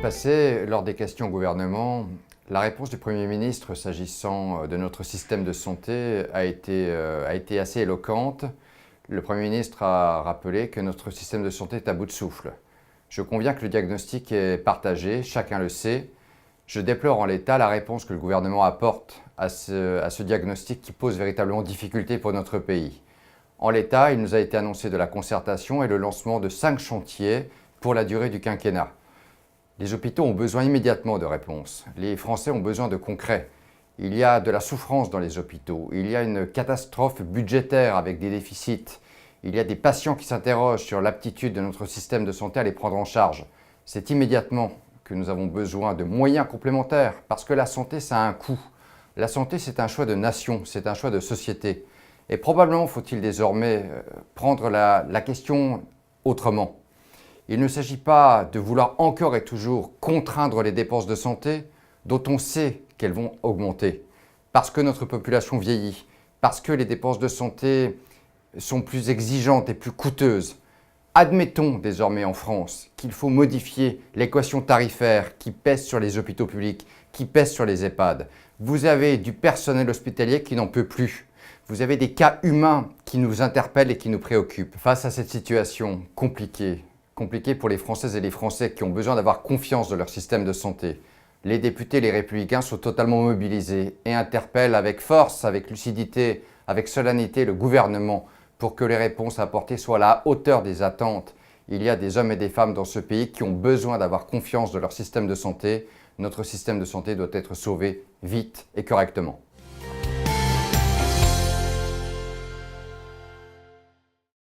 passé, lors des questions au gouvernement, la réponse du Premier ministre s'agissant de notre système de santé a été assez éloquente. Le Premier ministre a rappelé que notre système de santé est à bout de souffle. Je conviens que le diagnostic est partagé, chacun le sait. Je déplore en l'état la réponse que le gouvernement apporte à ce diagnostic qui pose véritablement difficulté pour notre pays. En l'état, il nous a été annoncé de la concertation et le lancement de 5 chantiers pour la durée du quinquennat. Les hôpitaux ont besoin immédiatement de réponses. Les Français ont besoin de concret. Il y a de la souffrance dans les hôpitaux. Il y a une catastrophe budgétaire avec des déficits. Il y a des patients qui s'interrogent sur l'aptitude de notre système de santé à les prendre en charge. C'est immédiatement que nous avons besoin de moyens complémentaires parce que la santé, ça a un coût. La santé, c'est un choix de nation, c'est un choix de société. Et probablement faut-il désormais prendre la question autrement. Il ne s'agit pas de vouloir encore et toujours contraindre les dépenses de santé dont on sait qu'elles vont augmenter. Parce que notre population vieillit, parce que les dépenses de santé sont plus exigeantes et plus coûteuses. Admettons désormais en France qu'il faut modifier l'équation tarifaire qui pèse sur les hôpitaux publics, qui pèse sur les EHPAD. Vous avez du personnel hospitalier qui n'en peut plus. Vous avez des cas humains qui nous interpellent et qui nous préoccupent. Face à cette situation compliquée pour les Françaises et les Français qui ont besoin d'avoir confiance dans leur système de santé, les députés, les Républicains sont totalement mobilisés et interpellent avec force, avec lucidité, avec solennité le gouvernement pour que les réponses apportées soient à la hauteur des attentes. Il y a des hommes et des femmes dans ce pays qui ont besoin d'avoir confiance dans leur système de santé. Notre système de santé doit être sauvé vite et correctement.